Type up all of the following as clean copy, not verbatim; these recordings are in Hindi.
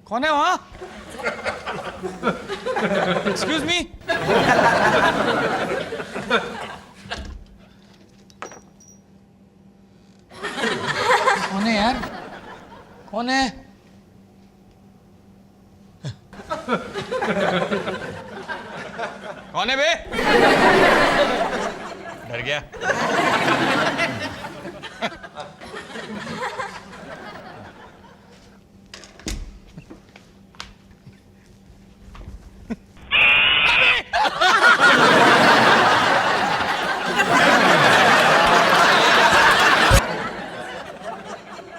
कौन है वहां? Excuse me. कौन है यार? कौन है? कौन है बे? डर गया।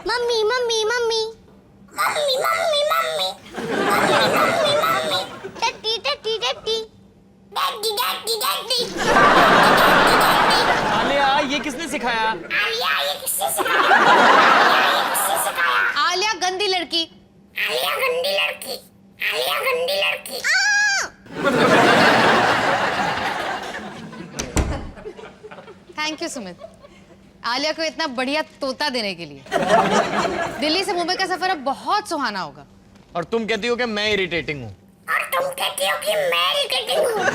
Mummy mummy mummy mummy mummy mummy mummy mummy टट्टी टट्टी टट्टी डैडी डैडी डैडी। आलिया, ये किसने सिखाया? आलिया, ये किसने सिखाया? आलिया, ये किसने सिखाया? आलिया गंदी लड़की। आलिया गंदी लड़की। आलिया गंदी लड़की। थैंक यू सुमित, आलिया को इतना बढ़िया तोता देने के लिए। दिल्ली से मुंबई का सफर अब बहुत सुहाना होगा। और तुम कहती हो कि मैं इरिटेटिंग हूँ। और तुम कहती हो कि मैं इरिटेटिंग हूँ। और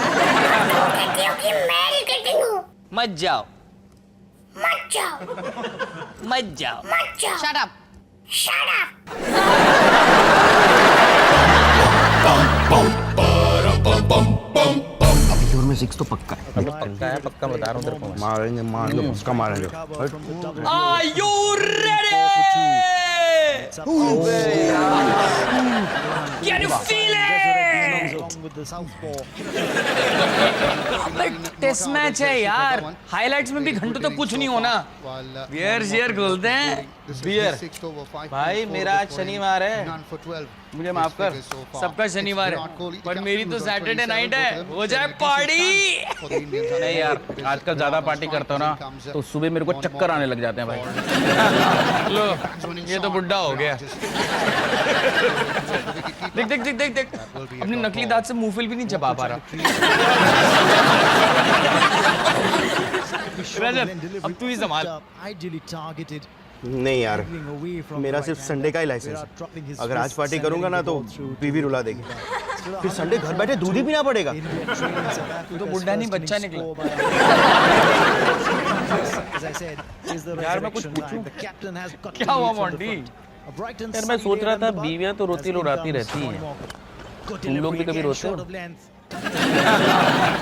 तुम कहती हो कि मैं इरिटेटिंग हूँ। मत जाओ, मत जाओ, मत जाओ। मत जाओ। Shut up. Shut up. अभी जोर में 6 तो पक्का है। पक्का है, पक्का बता रहा हूँ तेरे को। मारेंगे, मान लो उसका मारेंगे। Are you ready? Can you feel it? अबे टेस्ट मैच है यार, हाइलाइट्स में भी घंटों तक कुछ नहीं होना। बियर शेयर खोलते हैं। बियर भाई, मेरा आज शनिवार है, मुझे माफ कर। सबका शनिवार है, पर मेरी तो सैटरडे नाइट है। हो जाए पार्टी। नहीं यार, आजकल ज्यादा पार्टी करता हूँ ना तो सुबह मेरे को चक्कर आने लग जाते हैं भाई। लो, ये तो बुड्ढा हो गया। देख देख देख देख देख, अपनी नकली दांत से मुंहफिल भी नहीं चबा पा रहा। रजत, अब तू ही संभाल। नहीं यार, मेरा सिर्फ संडे का ही लाइसेंस है। अगर आज पार्टी करूंगा ना तो बीवी रुला देगी। फिर संडे घर बैठे दूध ही पीना पड़ेगा। तू तो बुड्ढा नहीं, बच्चा निकला। यार मैं कुछ पूछूं? क्या हुआ मोंटी? यार मैं सोच रहा था, बीवियां तो रोती रुलाती रहती हैं, तुम लोग भी कभी रोते हो?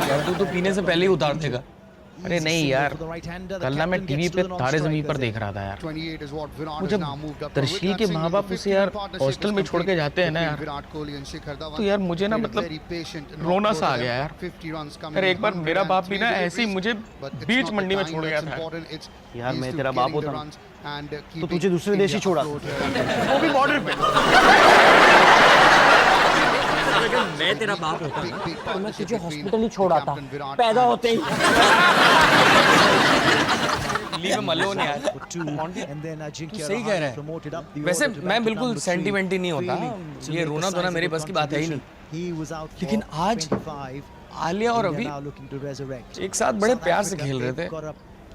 यार तू तो पीने से पहले ही उतार देगा। अरे नहीं यार, कल ना मैं टीवी पे तारे ज़मीन पर देख रहा था यार। वो जब तरशील के माँ बाप उसे यार हॉस्टल में छोड़ के जाते हैं ना यार, तो यार मुझे ना मतलब रोना सा आ गया यार। अरे एक बार मेरा बाप भी ना ऐसे ही मुझे बीच मंडी में छोड़ गया था। यार मैं तेरा बाप होता तो तुझे दूसरे देश ही छोड़ा, वो भी बॉर्डर पे। मैं तेरा बाप होता तो मैं तुझे हॉस्पिटल ही छोड़ आता, पैदा होते ही। लीव मलोन यार। तू सही कह रहा है। वैसे मैं बिल्कुल सेंटिमेंटी नहीं होता, ये रोना धोना मेरे बस की बात है ही नहीं। लेकिन आज आलिया और अभी एक साथ बड़े प्यार से खेल रहे थे।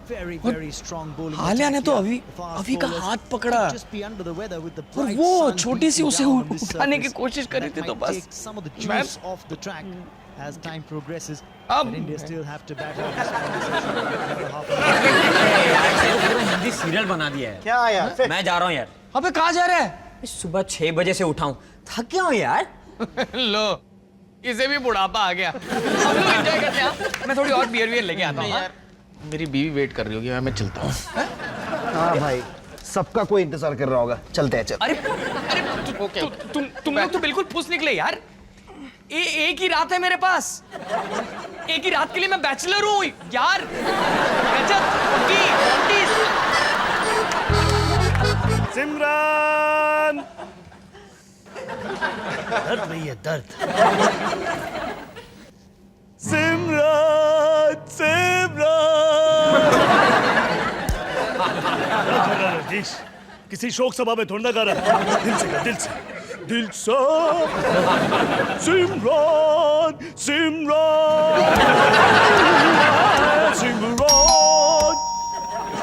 आलिया ने तो अभी का हाथ पकड़ा और वो छोटी सी उसे उठाने की कोशिश कर रही थी। तो बस मैं अब हिंदी सीरियल बना दिया है। क्या यार? मैं जा रहा हूँ यार। अबे कहाँ जा रहा है? सुबह 6 बजे से उठा हूँ, थक गया हूँ यार। लो, इसे भी बुढ़ापा आ गया। हम लोग एंजॉय करते हैं। मैं थोड़ी और बियर लेके आता हूँ यार। मेरी बीवी वेट कर रही होगी, मैं चलता हूँ। हाँ भाई, सबका कोई इंतजार कर रहा होगा, चलते हैं। चल। अरे तुम लोग तो बिल्कुल फुस निकले यार। एक ही रात है मेरे पास, एक ही रात के लिए मैं बैचलर हूँ यार। सिमरन, दर्द नहीं है, दर्द। सिमरन, सिमरन। रजीश, किसी शोक सभा में थोड़ा गा रहा, दिल से गा, दिल से, दिल से। सिमरन, सिमरन, सिमरन।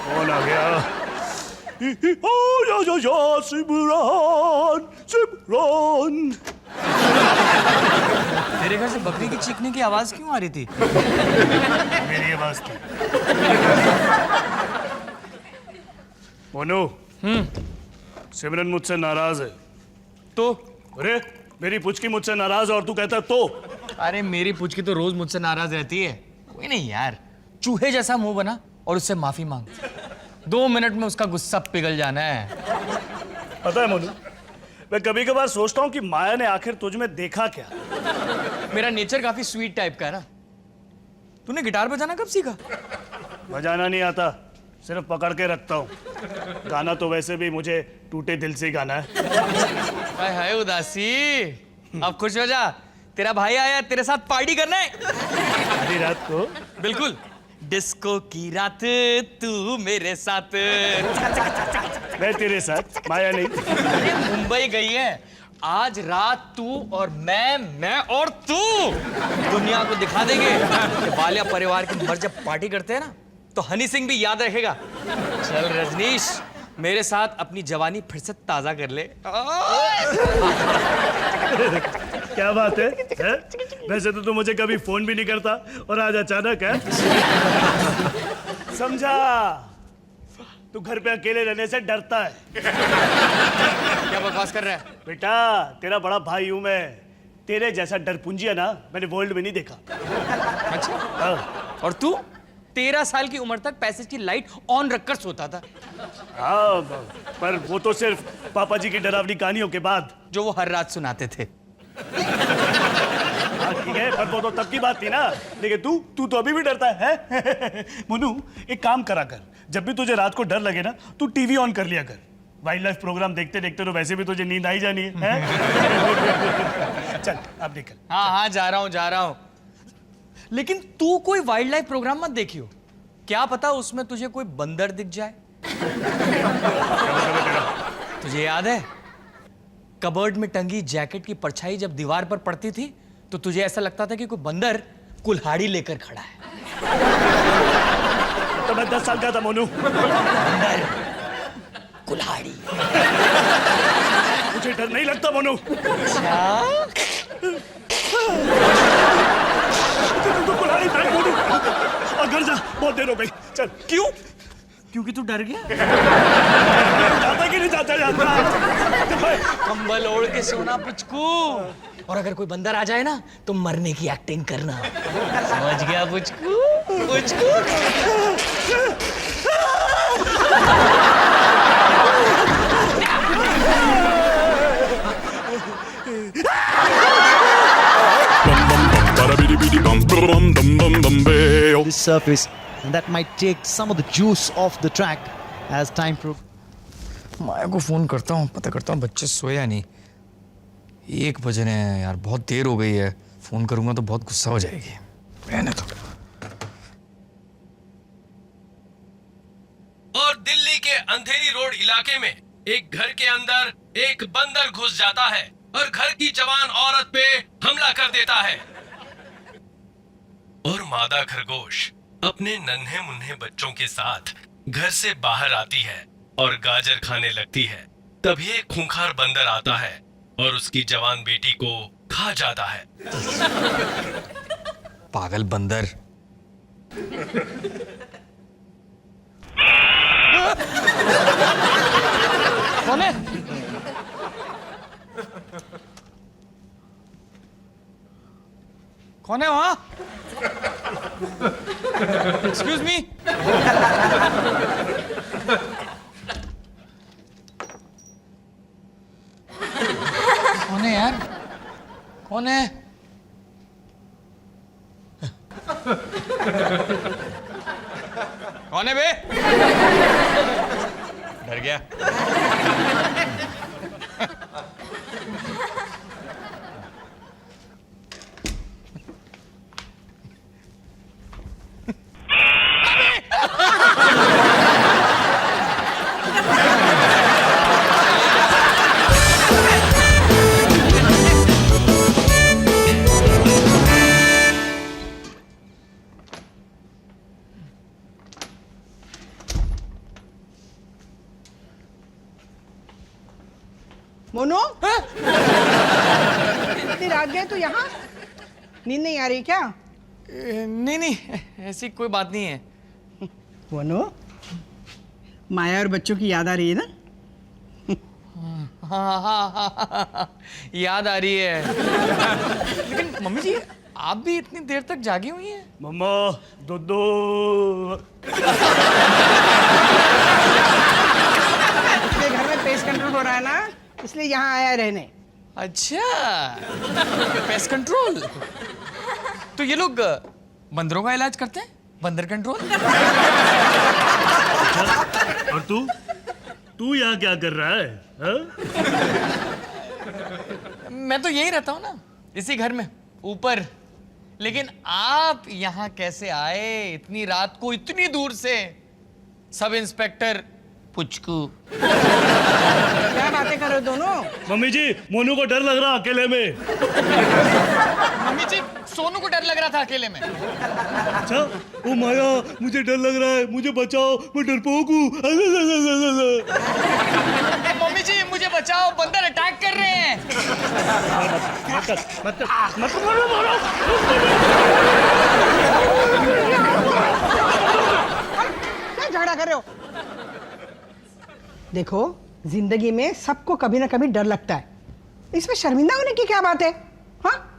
कौन आ गया? या सिमरन, सिमरन। तेरे घर से बकरी की चीखने की आवाज क्यों आ रही थी? मेरी आवाज थी। मोनू, सिमरन मुझसे नाराज है। तो अरे मेरी पुचकी मुझसे नाराज है और तू कहता है तो। अरे मेरी पुचकी तो रोज मुझसे नाराज रहती है। कोई नहीं यार, चूहे जैसा मुंह बना और उससे माफी मांग। 2 मिनट में उसका गुस्सा पिघल जाना है। पता है मोनू, मैं कभी कभार सोचता हूँ कि माया ने आखिर तुझ में देखा क्या। मेरा नेचर काफी स्वीट टाइप का है ना। तूने गिटार बजाना कब सीखा? बजाना नहीं आता, सिर्फ पकड़ के रखता हूँ। गाना तो वैसे भी मुझे टूटे दिल से ही गाना है। हाय हाय उदासी, अब खुश हो जा, तेरा भाई आया तेरे साथ पार्टी करना है। आधी रात को? बिल्कुल, डिस्को की रात तू मेरे साथ। मैं तेरे साथ, माया नहीं। मुंबई गई है आज रात, तू और मैं और तू दुनिया को दिखा देंगे कि बालिया परिवार के मर्द जब पार्टी करते हैं ना तो हनी सिंह भी याद रखेगा। चल रजनीश, मेरे साथ अपनी जवानी फिर से ताजा कर ले। क्या बात है? वैसे तो तू मुझे कभी फोन भी नहीं करता और आज अचानक है। समझा, तू घर पे अकेले रहने से डरता है। क्या बकवास कर रहा है? बेटा, तेरा बड़ा भाई हूं मैं। तेरे जैसा डरपुंजिया ना मैंने वर्ल्ड में नहीं देखा। अच्छा, हाँ। और तू 13 साल की उम्र तक पैसेज की लाइट ऑन रखकर सोता था। हाँ, पर वो तो सिर्फ पापा जी की डरावनी कहानियों के बाद, जो वो हर रात सुनाते थे। हाँ, ठीक है, पर वो तो तब की बात थी ना। लेकिन तू तो अभी भी डरता है? मुन्नू, एक काम करा कर, जब भी तुझे रात को डर लगे ना, तू टीवी ऑन कर लिया कर। वाइल्ड लाइफ प्रोग्राम देखते देखते तो वैसे भी तुझे नींद आई जानी है। चल अब निकल। हाँ हाँ, जा रहा हूँ। लेकिन तू कोई वाइल्ड लाइफ प्रोग्राम मत देखियो, क्या पता उसमें तुझे कोई बंदर दिख जाए। तुझे याद है कबर्ड में टंगी जैकेट की परछाई जब दीवार पर पड़ती थी तो तुझे ऐसा लगता था कि कोई बंदर कुल्हाड़ी लेकर खड़ा है। तो मैं 10 साल का था मोनू। बंदर कुल्हाड़ी। मुझे डर नहीं लगता मोनू। तू कुल्हाड़ी फेंक मोनू। और घर जा, बहुत देर हो गई। चल। क्यों? क्योंकि तू डर गया? जाता कि नहीं जाता? कंबल ओढ़ के सोना पुचकू, और अगर कोई बंदर आ जाए ना तो मरने की एक्टिंग करना। समझ गया Puchku? Puchku. This surface, and that might take some of the juice off the track as time progresses. माया को फोन करता हूँ, पता करता हूँ बच्चे सोए या नहीं। 1 बजे ने यार, बहुत देर हो गई है। फोन करूंगा तो बहुत गुस्सा हो जाएगी। रहने दो। और दिल्ली के अंधेरी रोड इलाके में एक घर के अंदर एक बंदर घुस जाता है और घर की जवान औरत पे हमला कर देता है। और मादा खरगोश अपने नन्हे मुन्ने बच्चों के साथ घर से बाहर आती है और गाजर खाने लगती है। तभी एक खूंखार बंदर आता है और उसकी जवान बेटी को खा जाता है। पागल बंदर। कौन है? कौन है वहां? Excuse me. कौन है यार? कौन है? कौन है बे? डर गया। भाग गए तो यहाँ नींद नहीं आ रही क्या? नहीं नहीं, ऐसी कोई बात नहीं है। मोनू, माया और बच्चों की याद आ रही है ना? हाँ हाँ हाँ, याद आ रही है। लेकिन मम्मी जी, आप भी इतनी देर तक जागी हुई हैं? मम्मा दो इसलिए घर में पेस्ट कंट्रोल हो रहा है ना, इसलिए यहाँ आया रहने। अच्छा, पेस्ट कंट्रोल। तो ये लोग बंदरों का इलाज करते हैं? बंदर कंट्रोल। और तू यहाँ क्या कर रहा है हा? मैं तो यही रहता हूँ ना, इसी घर में ऊपर। लेकिन आप यहाँ कैसे आए इतनी रात को, इतनी दूर से? Sub inspector Puchku. क्या बातें कर रहे हो दोनों? मम्मी जी, मोनू को डर लग रहा अकेले में। मम्मी जी, सोनू को डर लग रहा था अकेले में। अच्छा, ओ माया, मुझे डर लग रहा है, मुझे बचाओ, मैं डरपोक हूँ। मम्मी जी, मुझे बचाओ, बंदर अटैक कर रहे हैं। मत मारो। क्या झगड़ा कर रहे हो? देखो, जिंदगी में सबको कभी ना कभी डर लगता है, इसमें शर्मिंदा होने की क्या बात है? हाँ?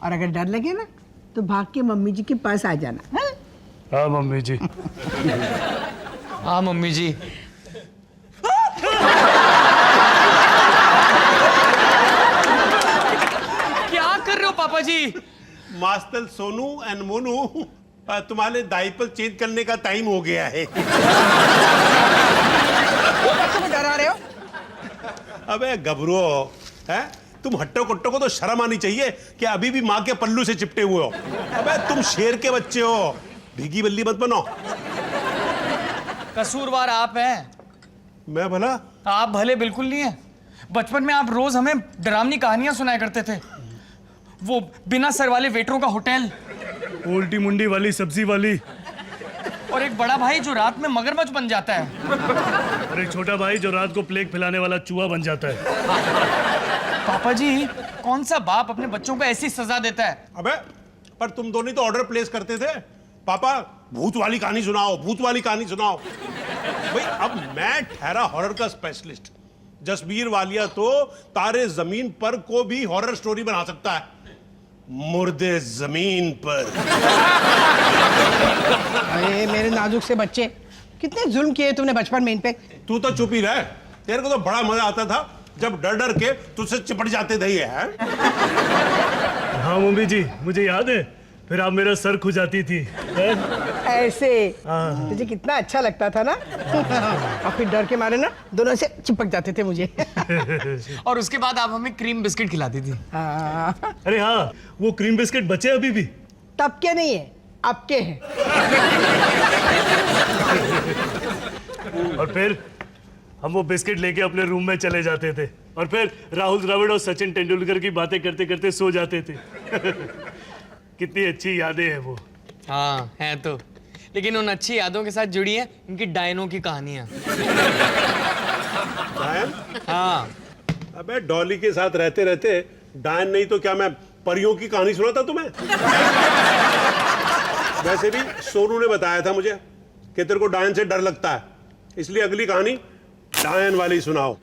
और अगर डर लगे ना तो भाग के मम्मी जी के पास आ जाना। हाँ? हाँ मम्मी जी। हाँ मम्मी जी। क्या कर रहे हो पापा जी? मास्टर सोनू एंड मोनू, तुम्हारे डायपर चेंज करने का टाइम हो गया है। तुम डरा रहे हो? अबे गबरू है, तुम हट्टो कट्टो को तो शर्म आनी चाहिए कि अभी भी माँ के पल्लू से चिपटे हुए हो। अबे तुम शेर के बच्चे हो, भीगी बल्ली मत बनो। कसूरवार आप हैं। मैं भला? आप भले बिल्कुल नहीं है। बचपन में आप रोज हमें डरावनी कहानियां सुनाया करते थे। वो बिना सर वाले वेटरों का होटल, उल्टी मुंडी वाली सब्जी वाली, और एक बड़ा भाई जो रात में मगरमच्छ बन जाता है, और एक छोटा भाई जो रात को प्लेग फैलाने वाला चूहा बन जाता है। पापा जी, कौन सा बाप अपने बच्चों को ऐसी सजा देता है? अबे पर तुम दोनों तो ऑर्डर प्लेस करते थे, पापा भूत वाली कहानी सुनाओ, भूत वाली कहानी सुनाओ। भाई अब मैं ठहरा हॉरर का स्पेशलिस्ट। जसबीर वालिया तो तारे जमीन पर को भी हॉरर स्टोरी बना सकता है, मुर्दे जमीन पर। अरे मेरे नाजुक से बच्चे, कितने जुल्म किए तुमने बचपन में इन पे। तू तो चुप ही रह, तेरे को तो बड़ा मजा आता था जब डर डर के तुझसे चिपट जाते थे ये है। हाँ मम्मी जी, मुझे याद है, फिर आप मेरा सर खुजाती थी। ऐसे तुझे कितना अच्छा लगता था ना। और फिर डर के मारे ना दोनों से चिपक जाते थे मुझे। और उसके बाद आप हमें क्रीम बिस्किट खिलाती थी। अरे हाँ, वो क्रीम बिस्किट बचे अभी भी? तब के नहीं है, अब के हैं। और फिर हम वो बिस्किट लेके अपने रूम में चले जाते थे, और फिर राहुल द्रविड़ और सचिन तेंदुलकर की बातें करते करते सो जाते थे। कितनी अच्छी यादें हैं वो। हाँ हैं तो, लेकिन उन अच्छी यादों के साथ जुड़ी है इनकी डायनों की कहानियां। डायन? हाँ। अबे डॉली के साथ रहते रहते डायन नहीं तो क्या मैं परियों की कहानी सुनाता तुम्हें? वैसे भी सोनू ने बताया था मुझे कि तेरे को डायन से डर लगता है, इसलिए अगली कहानी डायन वाली सुनाओ।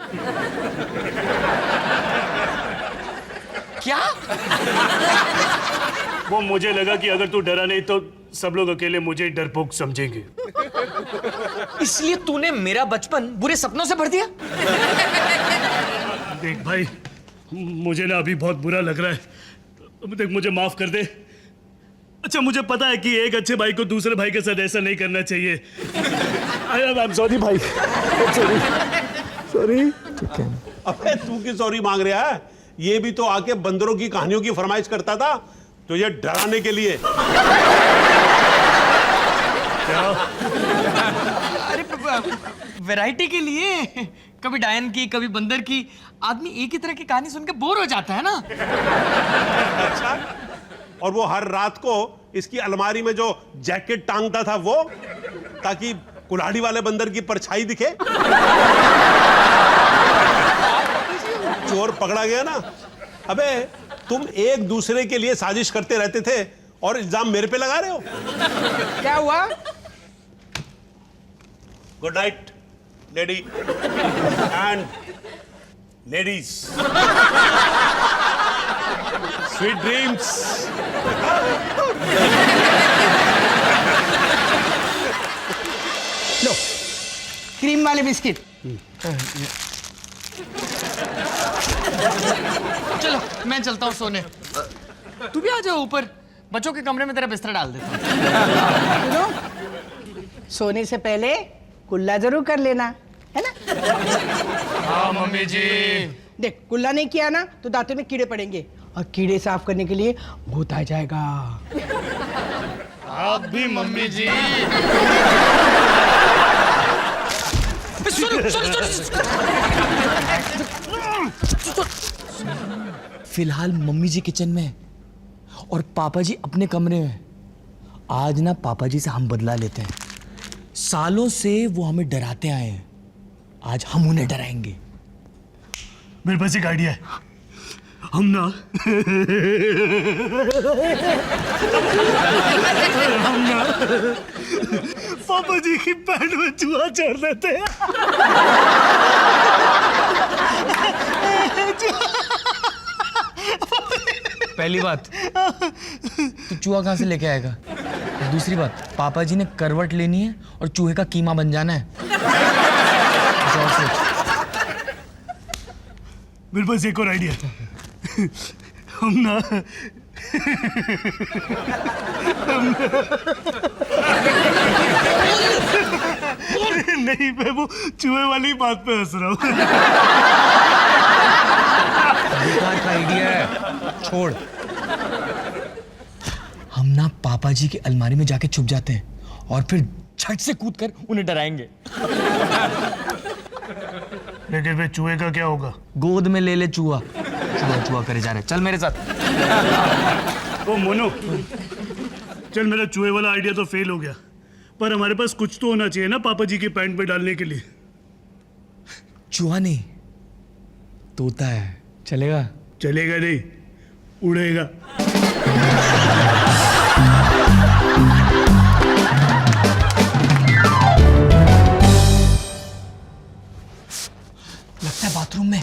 क्या? वो मुझे लगा कि अगर तू डरा नहीं तो सब लोग अकेले मुझे डरपोक समझेंगे, इसलिए तूने मेरा बचपन बुरे सपनों से भर दिया। देख भाई, मुझे ना अभी बहुत बुरा लग रहा है, देख मुझे माफ कर दे। अच्छा मुझे पता है कि एक अच्छे भाई को दूसरे भाई के साथ ऐसा नहीं करना चाहिए। आई एम सॉरी भाई, सॉरी। अबे तू की सॉरी मांग रहा है? ये भी तो आके बंदरों की कहानियों की फरमाइश करता था तो ये डराने के लिए। क्या? अरे वैरायटी के लिए, कभी डायन की कभी बंदर की। आदमी एक ही तरह की कहानी सुन के बोर हो जाता है ना। अच्छा, और वो हर रात को इसकी अलमारी में जो जैकेट टांगता था वो, ताकि कुल्हाड़ी वाले बंदर की परछाई दिखे। चोर पकड़ा गया ना। अबे तुम एक दूसरे के लिए साजिश करते रहते थे और इल्जाम मेरे पे लगा रहे हो। क्या हुआ? Good night lady and ladies, sweet dreams. Low cream वाले बिस्किट। चलो मैं चलता हूँ सोने, तू भी आ जाओ ऊपर, बच्चों के कमरे में तेरा बिस्तर डाल देता हूँ। सुनो, सोने से पहले कुल्ला जरूर कर लेना, है ना? हाँ मम्मी जी। देख कुल्ला नहीं किया ना तो दांतों में कीड़े पड़ेंगे और कीड़े साफ करने के लिए भूत आ जाएगा। आप भी मम्मी जी। फिलहाल मम्मी जी किचन में और पापा जी अपने कमरे में। आज ना पापा जी से हम बदला लेते हैं। सालों से वो हमें डराते आए हैं, आज हम उन्हें डराएंगे। मेरे पास एक आइडिया है। हम ना पापा जी की पैंट में चूहा चढ़ देते हैं। पहली बात, तू चूहा कहाँ से लेके आएगा? दूसरी बात, पापा जी ने करवट लेनी है और चूहे का कीमा बन जाना है। मेरे पास एक और आइडिया है। हम ना नहीं, मैं वो चूहे वाली बात पे हंस रहा हूँ। बेकार का आइडिया है, छोड़। हम ना पापा जी की अलमारी में जाके छुप जाते हैं और फिर झट से कूदकर उन्हें डराएंगे। लेकिन फिर चूहे का क्या होगा? गोद में ले ले चूहा। चूहा चूहा करे जा रहे, चल मेरे साथ। ओ मोनू, चल मेरा चूहे वाला आइडिया तो फेल हो गया, पर हमारे पास कुछ तो होना चाहिए ना पापा जी की पैंट में डालने के लिए। चूहा नहीं, तोता है, चलेगा? चलेगा नहीं, उड़ेगा। लगता है बाथरूम में।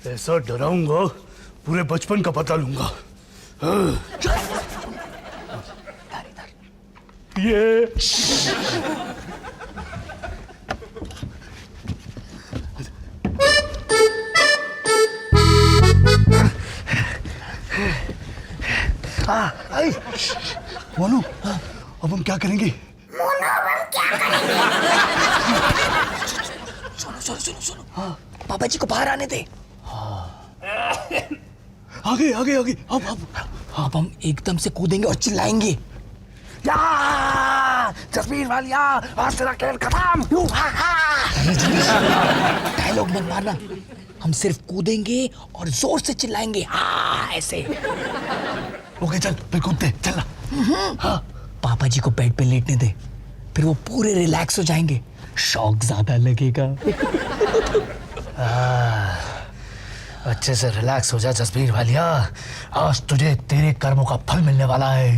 ऐसा डराऊंगा पूरे बचपन का पता लूंगा। ये मोनू, अब हम क्या करेंगे? सुनो, हाँ, पापा जी को बाहर आने दे। आगे आगे आगे, अब हम एकदम से कूदेंगे और चिल्लाएंगे, जसबीर वालिया, आज तेरा खेल खत्म। डायलॉग मत मारना, हम सिर्फ कूदेंगे और जोर से चिल्लाएंगे, हाँ ऐसे। ओके चल, फिर कूदते, चल। हाँ, पापा जी को बेड पे लेटने दे, फिर वो पूरे रिलैक्स हो जाएंगे, शॉक ज्यादा लगेगा। अच्छे से रिलैक्स हो जा जसबीर वालिया, आज तुझे तेरे कर्मों का फल मिलने वाला है।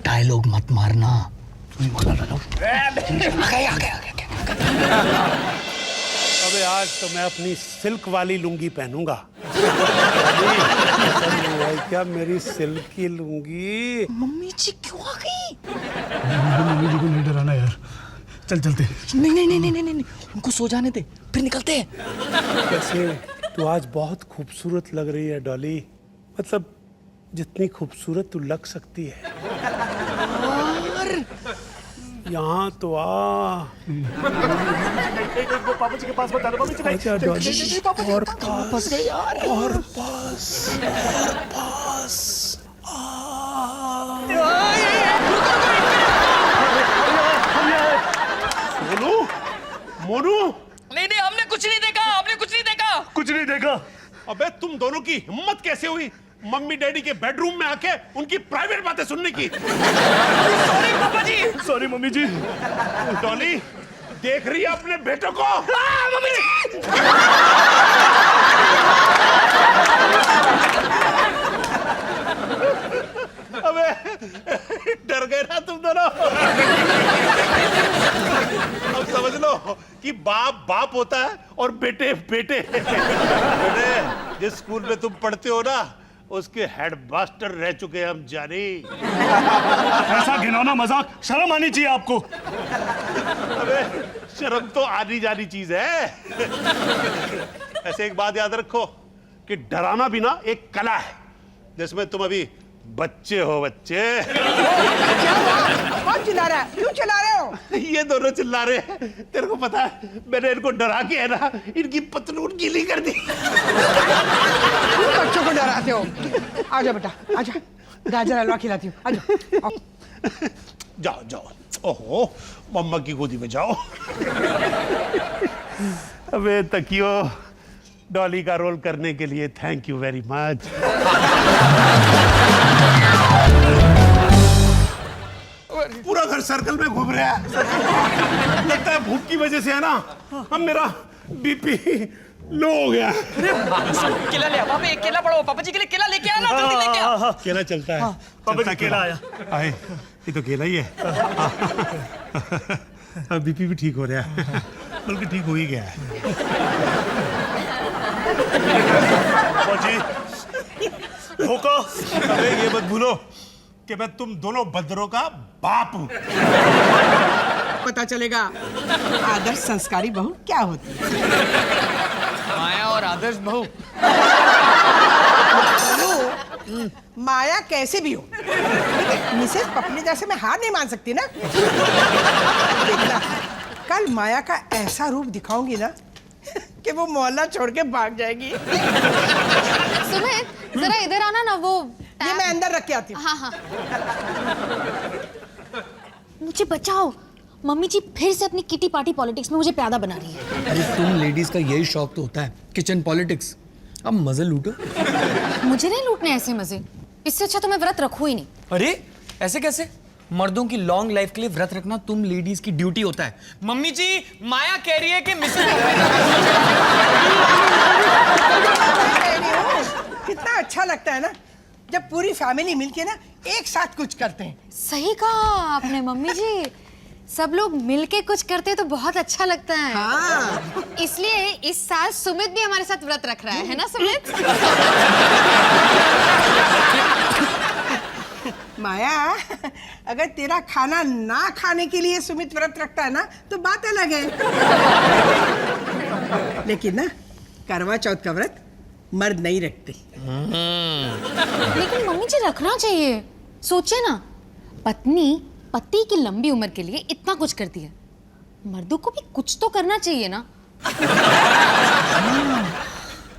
डायलॉग मत मारना। अबे आज तो मैं अपनी सिल्क वाली लुंगी पहनूंगा। क्या मेरी सिल्क की लुंगी? मम्मी जी क्यों आ गई? मम्मी जी को नहीं डराना यार, चल चलते। नहीं, उनको सो जाने दे, फिर निकलते हैं। कैसे तू आज बहुत खूबसूरत लग रही है डॉली, मतलब जितनी खूबसूरत तू लग सकती है। यहाँ तो आ। पापा जी के पास बता दो। अच्छा डॉली, और पास, और पास। मोनू, मोनू। नहीं, हमने कुछ नहीं देखा, कुछ नहीं देखा। अबे तुम दोनों की हिम्मत कैसे हुई मम्मी डैडी के बेडरूम में आके उनकी प्राइवेट बातें सुनने की? सॉरी पापा जी। सॉरी मम्मी जी। डॉली, देख रही है अपने बेटों को? अबे डर गए ना तुम दोनों? अब समझ लो कि बाप बाप होता है और बेटे बेटे। बेटे, जिस स्कूल में तुम पढ़ते हो ना, उसके हेडमास्टर रह चुके हैं हम जानी। ऐसा घिनौना मजाक, शर्म आनी चाहिए आपको। अबे शर्म तो आनी जानी चीज है। ऐसे एक बात याद रखो कि डराना भी ना एक कला है, जिसमें तुम अभी बच्चे हो। बच्चे कौन चिल्ला रहा है? क्यों चिल्ला रहे हो? ये दोनों चिल्ला रहे हैं। तेरे को पता है, मैंने इनको डरा के है ना, इनकी पतलून गीली कर दी। क्यों बच्चों को डराते हो? आजा बेटा, आजा, गाजर हलवा खिलाती हूँ। आजा। जाओ जाओ, ओहो, मम्मा की गोदी में जाओ। अबे तकियो, डॉली का रोल करने के लिए थैंक यू वेरी मच। पूरा घर सर्कल में घूम रहा है। लगता है भूख की वजह से है ना, अब मेरा बीपी लो हो गया। केला ले आ, पापा एक केला पड़ो, पापा जी के लिए केला लेके आ ना, जल्दी लेके आ। केला चलता है। पापा जी केला आया। आए, ये तो केला ही है। अब बीपी भी ठीक हो रहा है, बल्कि ठीक हो ही गया है। जी धोखा। अबे ये मत भूलो कि मैं तुम दोनों बंदरों का बाप हूं। पता चलेगा आदर्श संस्कारी बहू क्या होती है। माया और आदर्श बहू। माया कैसे भी हो, मिसेस पपलीजा से मैं हार नहीं मान सकती ना। देखना, कल माया का ऐसा रूप दिखाऊंगी ना कि वो मोहल्ला छोड़ के भाग जाएगी। सुमित, जरा इधर आना ना, वो ये मैं अंदर रख के आती हूँ। हाँ हाँ। मुझे बचाओ, मम्मी जी फिर से अपनी किटी पार्टी पॉलिटिक्स में मुझे प्यादा बना रही है। अरे तुम लेडीज का यही शौक तो होता है, किचन पॉलिटिक्स। अब मजे लूटो। मुझे नहीं लूटने ऐसे मजे, इससे अच्छा तो मैं व्रत रखूं ही नहीं। अरे ऐसे कैसे? मर्दों की लॉन्ग लाइफ के लिए व्रत रखना तुम लेडीज की ड्यूटी होता है। मम्मी जी, माया कह रही है कि मिसेस कितना अच्छा लगता है ना जब पूरी फैमिली मिलके ना एक साथ कुछ करते हैं। सही कहा आपने मम्मी जी, सब लोग मिलके कुछ करते हैं तो बहुत अच्छा लगता है। हाँ। इसलिए इस साल सुमित भी हमारे साथ व्रत रख रहा है ना सुमित? माया, अगर तेरा खाना ना खाने के लिए सुमित व्रत रखता है ना तो बात अलग है। लेकिन ना करवा चौथ का व्रत मर्द नहीं रखते। लेकिन मम्मी जी रखना चाहिए। सोचिए ना, पत्नी पति की लंबी उम्र के लिए इतना कुछ करती है, मर्दों को भी कुछ तो करना चाहिए ना।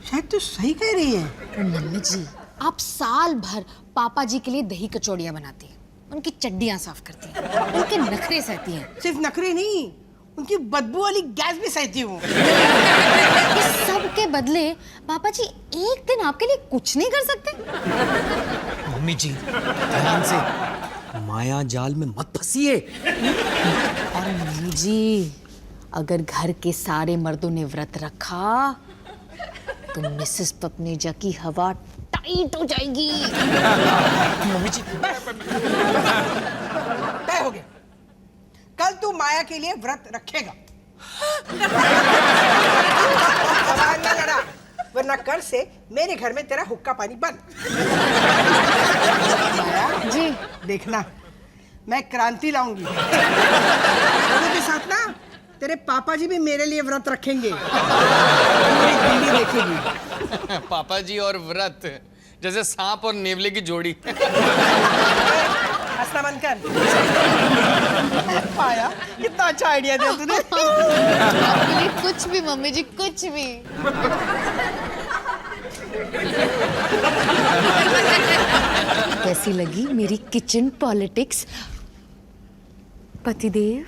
शायद तू सही कह रही है। मम्मी जी, आप साल भर पापा जी के लिए दही कचौड़ियाँ बनाती हैं, उनकी चड्डियाँ साफ करती हैं, उनके नखरे सहती हैं। सिर्फ नखरे नहीं, उनकी बदबू वाली गैस भी सहती हूँ। इस सब के बदले पापा जी एक दिन आपके लिए कुछ नहीं कर सकते? मम्मी जी ध्यान से, माया जाल में मत फंसिए। और मम्मी जी, अगर घर के सारे मर्दों ने व्रत रखा तो मिसेस पपनेजा की हवा टाइट हो जाएगी। मम्मी जी तय हो गया, कल तू माया के लिए व्रत रखेगा। सवाल ना लड़ा, वरना कल से मेरे घर में तेरा हुक्का पानी बंद। माया जी देखना, मैं क्रांति लाऊंगी। के साथ ना तेरे पापा जी भी मेरे लिए व्रत रखेंगे। पूरी दिल्ली देखेगी। पापा जी और व्रत जैसे सांप और नेवले की जोड़ी। हंसना बंद कर। पाया, कितना अच्छा आइडिया दिया तूने। आपके लिए कुछ भी मम्मी जी, कुछ भी। कैसी लगी मेरी किचन पॉलिटिक्स पतिदेव?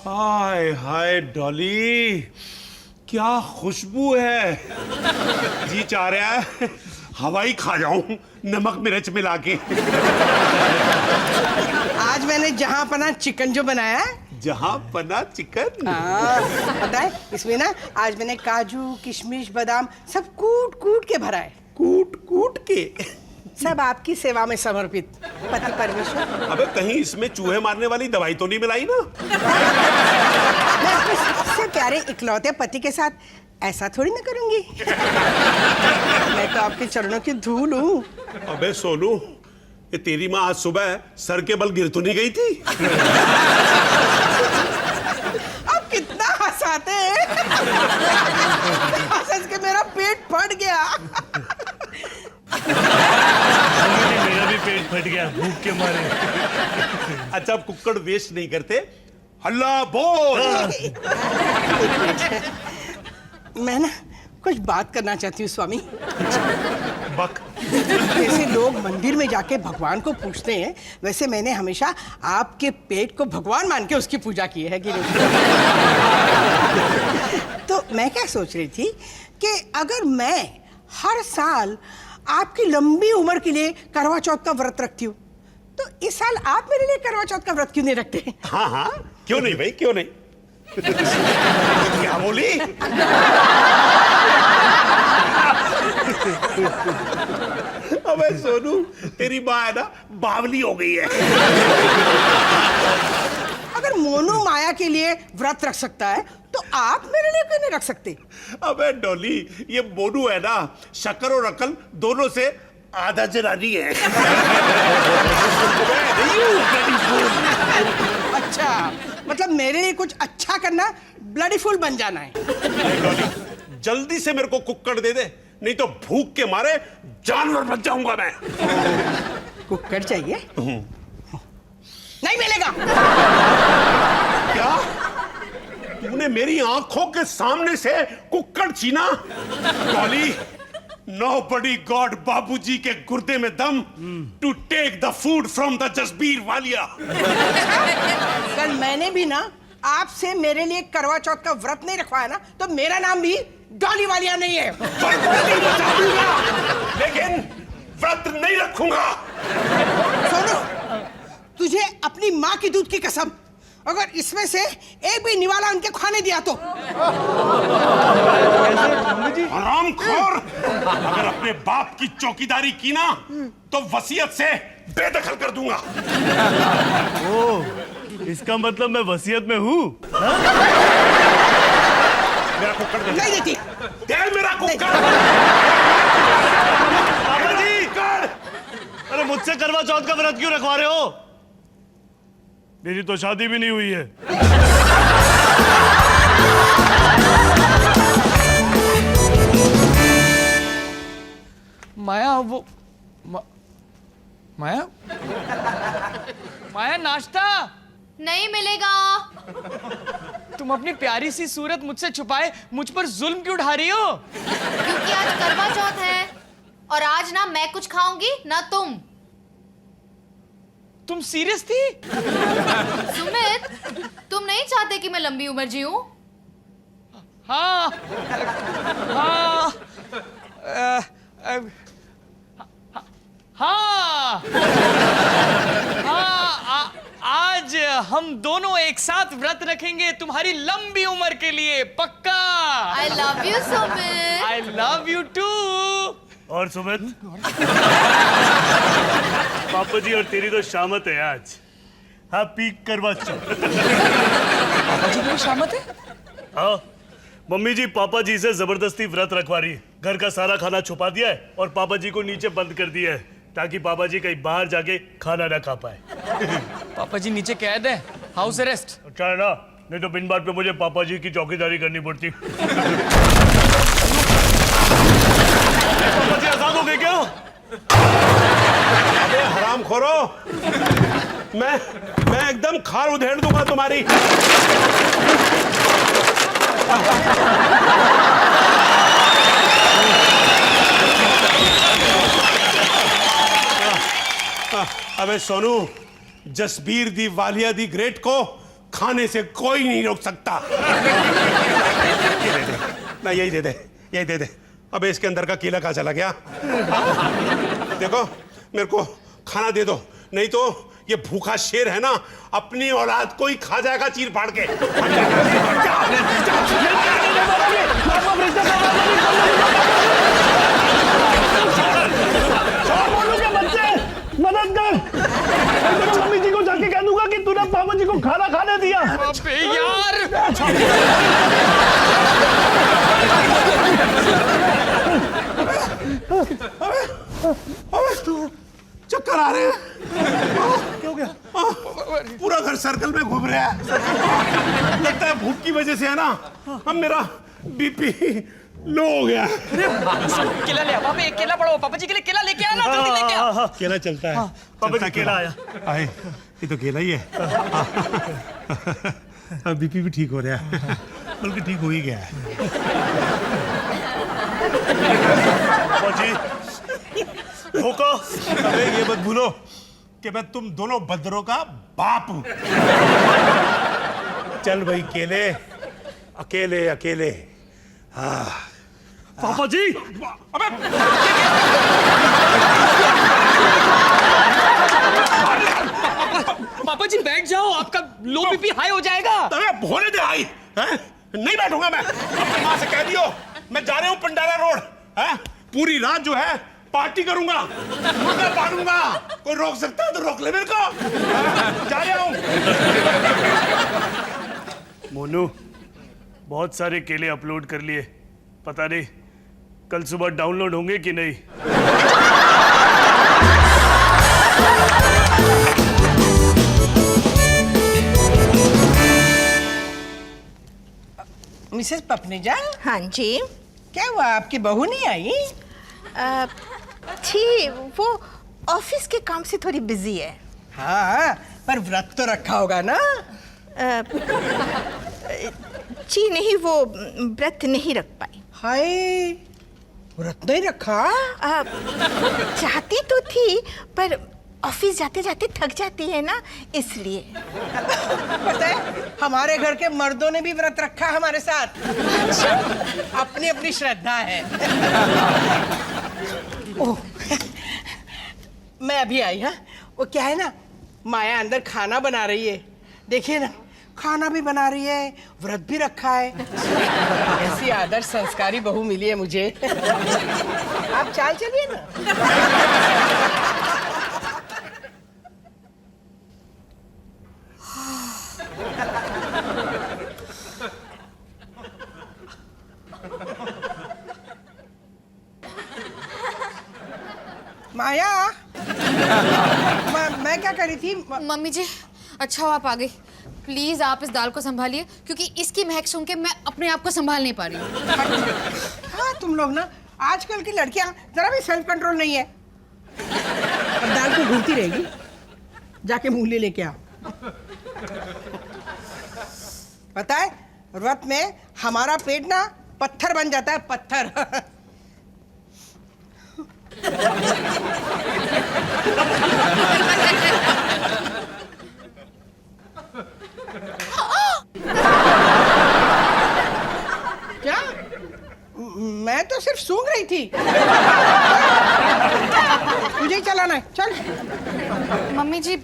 हाय हाय डॉली, क्या खुशबू है। जी चाह रहा है हवाई खा जाऊं नमक मिर्च मिला के। आज मैंने जहां पना चिकन जो बनाया है, जहां पना चिकन, पता है इसमें ना आज मैंने काजू किशमिश बादाम सब कूट कूट के भरा है। कूट कूट के? सब आपकी सेवा में समर्पित पति परमेश्वर। अबे कहीं इसमें चूहे मारने वाली दवाई तो नहीं मिलाई ना? मैं अपने सबसे प्यारे इकलौते पति के साथ ऐसा थोड़ी ना करूंगी। मैं तो आपके चरणों की धूल हूँ। अबे सोनू, ये तेरी माँ आज सुबह सर के बल गिर तो नहीं गई थी? अब कितना हंसाते हैं। हंस के मेरा पेट फट गया। मेरा भी पेट फट गया भूख के मारे। अच्छा, अब कुक्कड़ वेस्ट नहीं करते, हल्ला बोल। मैं ना कुछ बात करना चाहती हूँ स्वामी। बक। जैसे लोग मंदिर में जाके भगवान को पूछते हैं, वैसे मैंने हमेशा आपके पेट को भगवान मान के उसकी पूजा की है कि नहीं? तो मैं क्या सोच रही थी कि अगर मैं हर साल आपकी लंबी उम्र के लिए करवा चौथ का व्रत रखती हूँ, तो इस साल आप मेरे लिए करवा चौथ का व्रत क्यों नहीं रखते? हाँ हाँ, क्यों नहीं भाई, क्यों नहीं? क्या बोली? अबे सोनू, तेरी माँ है ना बावली हो गई है। अगर मोनू माया के लिए व्रत रख सकता है तो आप मेरे लिए क्यों नहीं रख सकते? अबे डॉली, ये मोनू है ना शक्कर और अकल दोनों से आधा जनानी है। अच्छा, मतलब मेरे लिए कुछ अच्छा करना ब्लडी फुल बन जाना है। डॉली, जल्दी से मेरे को कुक्कड़ दे दे, नहीं तो भूख के मारे जानवर बन जाऊंगा मैं। कुक्कड़ चाहिए? नहीं मिलेगा। क्या तूने मेरी आंखों के सामने से कुक्कड़ छीना? डॉली, nobody got बाबूजी के गुर्दे में दम to take the food from the Jasbir Walia. कल मैंने भी ना आपसे मेरे लिए करवा चौथ का व्रत नहीं रखवाया ना, तो मेरा नाम भी डॉली वालिया नहीं है। लेकिन व्रत नहीं रखूंगा। सोनू, तुझे अपनी माँ की दूध की कसम, अगर इसमें से एक भी निवाला उनके खाने दिया तो। हरामखोर, अगर अपने बाप की चौकीदारी की ना तो वसीयत से बेदखल कर दूंगा। ओह, इसका मतलब मैं वसीयत में हूँ? मेरा कुक्कड़ दे। नहीं देती। दे मेरा कुक्कड़। पापा जी, अरे मुझसे करवा चौथ का व्रत क्यों रखवा रहे हो? मेरी तो शादी भी नहीं हुई है। माया, वो माया, माया नाश्ता नहीं मिलेगा। तुम अपनी प्यारी सी सूरत मुझसे छुपाए मुझ पर जुल्म क्यों ढा रही हो? क्योंकि आज करवा चौथ है और आज ना मैं कुछ खाऊंगी ना तुम। तुम सीरियस थी? सुमित, तुम नहीं चाहते कि मैं लंबी उम्र जीऊं? हाँ हाँ हाँ हाँ, आज हम दोनों एक साथ व्रत रखेंगे तुम्हारी लंबी उम्र के लिए, पक्का। I love you, Sumit. I love you too। और सुमित, पापा जी और तेरी तो शामत है आज। हैप्पी करवा चौथ। पापा जी की शामत है? हाँ, मम्मी जी पापा जी से जबरदस्ती व्रत रखवा रही है। घर का सारा खाना छुपा दिया है और पापा जी को नीचे बंद कर दिया है ताकि पापा जी कहीं बाहर जाके खाना ना खा पाए। पापा जी नीचे कैद है, हाउस अरेस्ट। अच्छा है ना, नहीं तो बिन बात पे मुझे पापा जी की चौकीदारी करनी पड़ती। पापा जी आजाद हो गए क्या? अबे हरामखोरो, मैं एकदम खार उधेड़ दूंगा तुम्हारी। अबे सोनू, जसबीर दी वालिया दी ग्रेट को खाने से कोई नहीं रोक सकता। ना यही दे दे, यही दे दे। अबे इसके अंदर का केला कहाँ चला गया? देखो मेरे को खाना दे दो, नहीं तो ये भूखा शेर है ना अपनी औलाद को ही खा जाएगा चीर फाड़ के। मदद कर, मम्मी जी को जाके कह दूंगा कि तूने पापा जी को खाना खाने दिया। अबे यार चक्कर आ रहे हैं। क्या हो गया? पूरा घर सर्कल में घूम रहा है। लगता है भूख की वजह से है ना, अब मेरा बीपी लो हो गया। केला ले पापा, एक केला पड़ो, पापा जी के लिए केला लेके आना, जल्दी लेके आ। केला चलता है। पापा जी केला आया। आए, ये तो केला ही है। बीपी भी ठीक हो रहा है, बल्कि ठीक हो ही गया है। पापा जी भूखो। अरे ये मत भूलो कि मैं तुम दोनों बंदरों का बाप हूं। चल भाई केले, अकेले अकेले। हाँ पापा जी। अबे पापा जी बैठ जाओ, आपका लो बीपी हाई हो जाएगा। अबे होने दे हाई, हैं? नहीं बैठूंगा मैं। अपनी माँ से कह दियो मैं जा रहा हूँ पंडारा रोड, हैं? पूरी रात जो है पार्टी करूंगा, मुर्गा पालूंगा। कोई रोक सकता है तो रोक ले मेरे को। जा रहा हूं। मोनू बहुत सारे केले अपलोड कर लिए, पता नहीं कल सुबह डाउनलोड होंगे कि नहीं। मिसेस पपनीजा। हाँ जी। क्या हुआ, आपकी बहू नहीं आई? जी वो ऑफिस के काम से थोड़ी बिजी है। हाँ पर व्रत तो रखा होगा ना? जी नहीं, वो व्रत नहीं रख पाई। हाय, व्रत नहीं रखा? चाहती तो थी पर ऑफिस जाते जाते थक जाती है ना, इसलिए। पता है हमारे घर के मर्दों ने भी व्रत रखा हमारे साथ। अपनी अपनी श्रद्धा है। ओह, मैं अभी आई। हाँ वो क्या है ना, माया अंदर खाना बना रही है, देखिए ना, खाना भी बना रही है, व्रत भी रखा है। ऐसी आदर्श संस्कारी बहू मिली है मुझे। आप चाल चलिए ना। माया, मैं क्या कर रही थी? मम्मी जी अच्छा हो आप आ गई। प्लीज आप इस दाल को संभालिए, क्योंकि इसकी महक सुन के मैं अपने आप को संभाल नहीं पा रही हूँ। हाँ तुम लोग ना, आजकल की लड़कियां जरा भी सेल्फ कंट्रोल नहीं है। अब दाल को घूमती रहेगी, जाके मूली लेके आओ। पता है व्रत में हमारा पेट ना पत्थर बन जाता है, पत्थर। क्या? मैं तो सिर्फ सूंघ रही थी। तुझे ही चलाना है, चल। मम्मी जी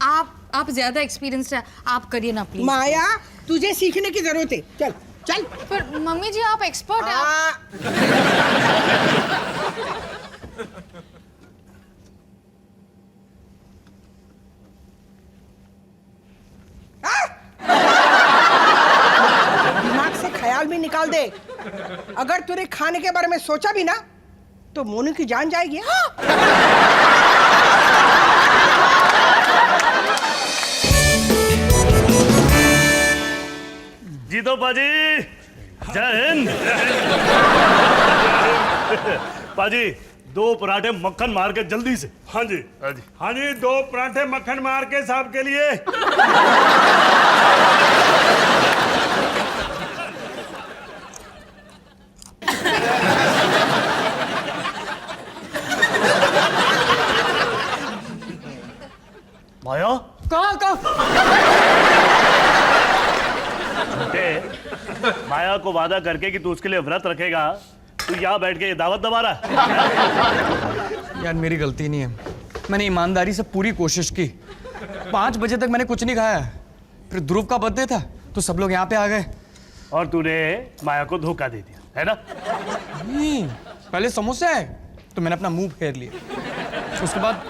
आप ज्यादा एक्सपीरियंस्ड है, आप करिए ना प्लीज। माया तुझे सीखने की जरूरत है, चल चल। पर मम्मी जी आप एक्सपर्ट हैं। दिमाग से ख्याल भी निकाल दे। अगर तूने खाने के बारे में सोचा भी ना तो मोनू की जान जाएगी। जीतो पाजी, जय हिंद। पाजी 2 पराठे मक्खन मार के जल्दी से। हाँ जी हाँ जी हाँ जी, 2 पराठे मक्खन मार के साहब के लिए। माया कहाँ? झूठे माया को वादा करके कि तू उसके लिए व्रत रखेगा, तू यहाँ बैठ के ये दावत दबा रहा है? यार मेरी गलती नहीं है, मैंने ईमानदारी से पूरी कोशिश की। 5 बजे तक मैंने कुछ नहीं खाया, फिर ध्रुव का बर्थडे था तो सब लोग यहाँ पे आ गए। और तूने माया को धोखा दे दिया, है ना? नहीं, पहले समोसे आए तो मैंने अपना मुंह फेर लिया, उसके बाद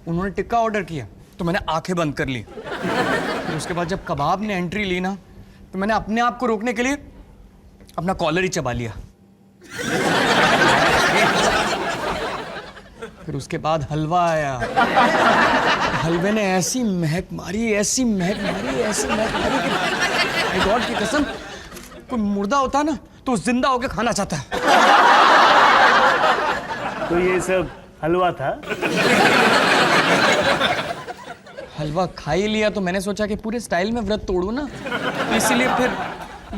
उन्होंने टिक्का ऑर्डर किया तो मैंने आंखें बंद कर ली। फिर उसके बाद जब कबाब ने एंट्री ली ना तो मैंने अपने आप को रोकने के लिए अपना कॉलर ही चबा लिया। फिर उसके बाद हलवा आया, हलवे ने ऐसी महक मारी, ऐसी महक मारी, ऐसी महक मारी कि माय गॉड की कसम, कोई मुर्दा होता ना तो जिंदा होके खाना चाहता है। तो ये सब हलवा था? हलवा खा ही लिया तो मैंने सोचा कि पूरे स्टाइल में व्रत तोड़ूं ना, इसीलिए फिर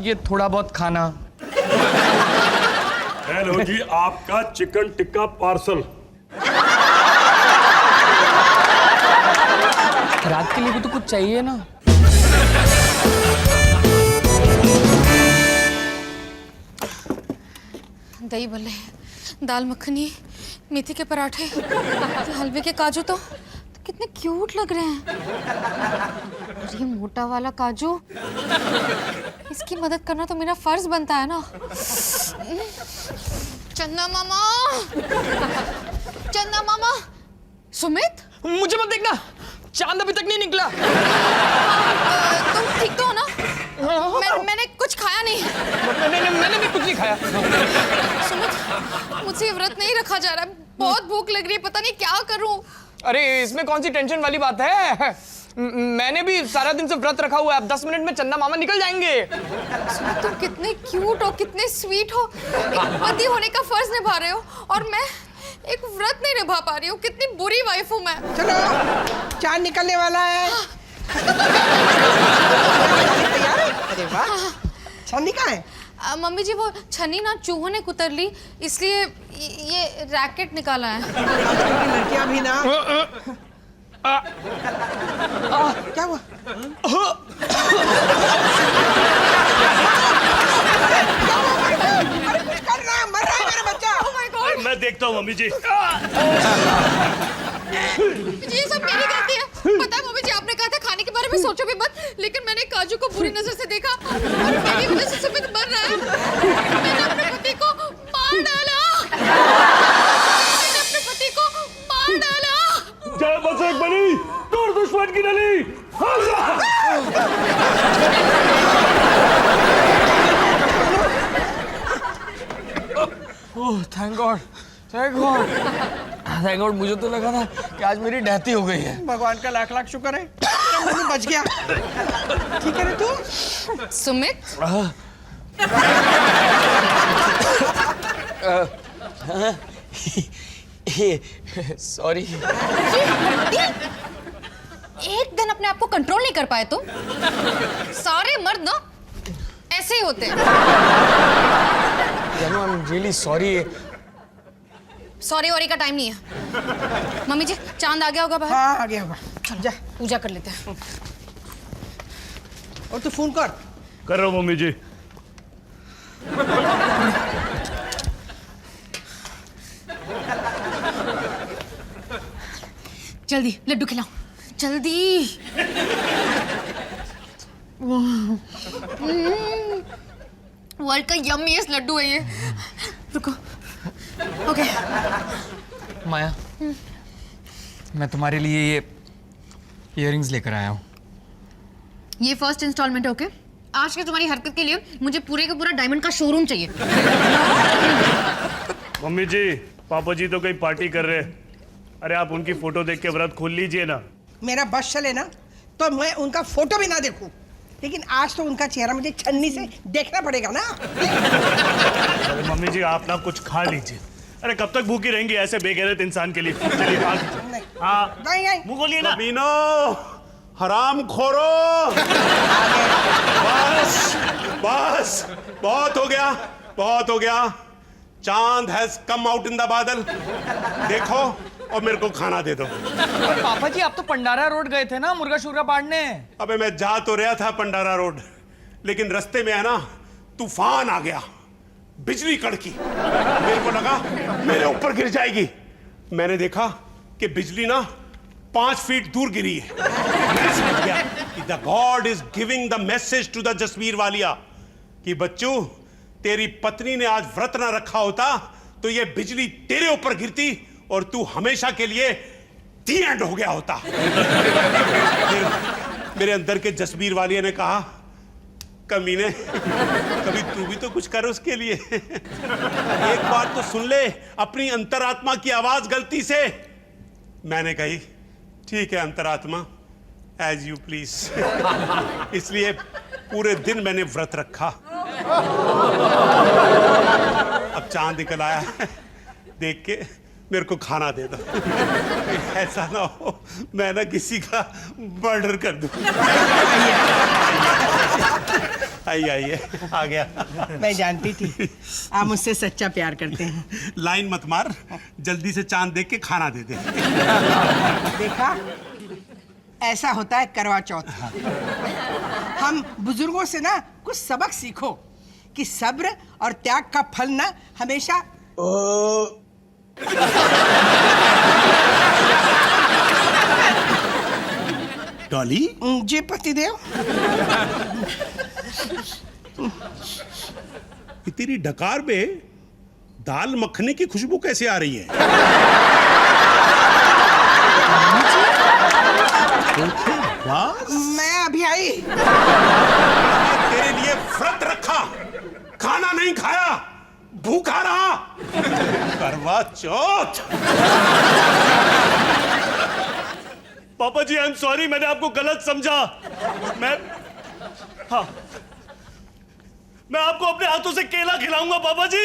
ये थोड़ा बहुत खाना। हेलो जी, आपका चिकन टिक्का पार्सल। रात के लिए भी तो कुछ चाहिए ना। दही भल्ले, दाल मखनी, मेथी के पराठे, हलवे के काजू तो कितने क्यूट लग रहे हैं। और ये मोटा वाला काजू, इसकी मदद करना तो मेरा फर्ज बनता है ना। चंदा मामा, चंदा मामा। सुमित, मुझे मत देखना, चांद अभी तक नहीं निकला। तुम ठीक तो हो ना? मैंने कुछ खाया नहीं। मैंने भी कुछ नहीं खाया। सुमित, मुझसे ये व्रत नहीं रखा जा रहा है, बहुत भूख लग रही है, पता नहीं क्या करूं। अरे इसमें कौन सी टेंशन वाली बात है, मैंने भी सारा दिन से व्रत रखा हुआ है, अब 10 मिनट में चंदा मामा निकल जाएंगे। सुमित, तुम कितने क्यूट हो, कितने स्वीट हो, एक पति होने का फर्ज निभा रहे हो और मैं एक व्रत नहीं निभा पा रही हूँ। कितनी बुरी वाइफ हूँ मैं। चलो, चांद निकलने वाला है। अरे वाह, छन्नी कहाँ है? मम्मी जी, वो छन्नी ना चूहों ने कुतर ली, इसलिए ये रैकेट निकाला है। लड़कियां भी ना। क्या हुआ? कर रहा है, मर रहा है मेरा बच्चा। Oh my God! मैं देखता हूँ मम्मी जी। ये सब मेरी गलती है। पता है मम्मी जी, आपने कहा था खाने के बारे में सोचो भी मत, लेकिन मैंने काजू को बुरी नजर से देखा और मेरी वजह से सुमित मर रहा है। मैंने अपने पति को मार डाला। मैंने अपने पति को मार डाला। जय बजरंग बली, दूर दुश्मन की नली। Oh thank God, thank God, thank God. मुझे तो लगा था कि आज मेरी डेथ ही हो गई है। भगवान का लाख लाख शुक्र है, मुझे बच गया। ठीक है ना तू? सुमित, सॉरी। एक दिन अपने आप को कंट्रोल नहीं कर पाए तुम? सारे मर्द ना ऐसे ही होते हैं। I am really sorry. Sorry worry का टाइम नहीं है। मम्मी जी, चांद आ गया होगा बाहर? हाँ, आ गया होगा। चलो जा, पूजा कर लेते हैं। और तू फोन कर। कर रहा हूँ मम्मी जी। जल्दी लड्डू खिलाओ, जल्दी। वर्ल्ड का यम्मीएस्ट लड्डू है ये। रुको। ओके। माया, मैं तुम्हारे लिए ये इयररिंग्स लेकर आया हूँ। ये फर्स्ट इंस्टॉलमेंट है, ओके? आज की तुम्हारी हरकत के लिए मुझे पूरे का पूरा डायमंड का शोरूम चाहिए। मम्मी जी, पापा जी तो कहीं पार्टी कर रहे हैं। अरे आप उनकी फोटो देख के व्रत खोल लीजिए ना। मेरा बस चले ना तो मैं उनका फोटो भी ना देखूं, लेकिन आज तो उनका चेहरा मुझे छन्नी से देखना पड़ेगा ना। अरे मम्मी जी, आप ना कुछ खा लीजिए। अरे कब तक भूखी रहेंगी ऐसे बेगैरत इंसान के लिए? चलिए हाँ, मुंह खोलिए ना। मीनो, हराम खोरो। बस बस, बहुत हो गया, बहुत हो गया। चांद has come out in the बादल। देखो और मेरे को खाना दे दो। पापा जी, आप तो पंडारा रोड गए थे ना मुर्गा शुर्गा पाड़ने। अबे मैं जा तो रहा था पंडारा रोड, लेकिन रास्ते में है ना तूफान आ गया। बिजली कड़की। मेरे को लगा मेरे ऊपर गिर जाएगी। मैंने देखा कि बिजली ना 5 फीट दूर गिरी है। मैं समझ गया कि the god is giving the message to the Jasbir Walia कि बच्चू, तेरी पत्नी ने आज व्रत ना रखा होता तो ये बिजली तेरे ऊपर गिरती और तू हमेशा के लिए दी एंड हो गया होता। मेरे अंदर के जसबीर वालिया ने कहा, कमीने, कभी तू भी तो कुछ कर उसके लिए। एक बार तो सुन ले अपनी अंतरात्मा की आवाज गलती से। मैंने कही, ठीक है अंतरात्मा, एज यू प्लीज। इसलिए पूरे दिन मैंने व्रत रखा। अब चांद निकल आया है, देख के मेरे को खाना दे दो। ऐसा ना हो मैं ना किसी का मर्डर कर दूं। आइए आ गया। मैं जानती थी आप मुझसे सच्चा प्यार करते हैं। लाइन मत मार, जल्दी से चांद देख के खाना दे दे। देखा, ऐसा होता है करवा चौथ। हम बुजुर्गों से ना कुछ सबक सीखो कि सब्र और त्याग का फल ना हमेशा डॉली जी पतिदेव। तेरी डकार में दाल मखनी की खुशबू कैसे आ रही है? मैं अभी आई। तेरे लिए व्रत रखा, खाना नहीं खाया, भूखा रहा। करवा चौथ। पापा जी आई एम सॉरी, मैंने आपको गलत समझा। मैं आपको अपने हाथों से केला खिलाऊंगा पापा जी।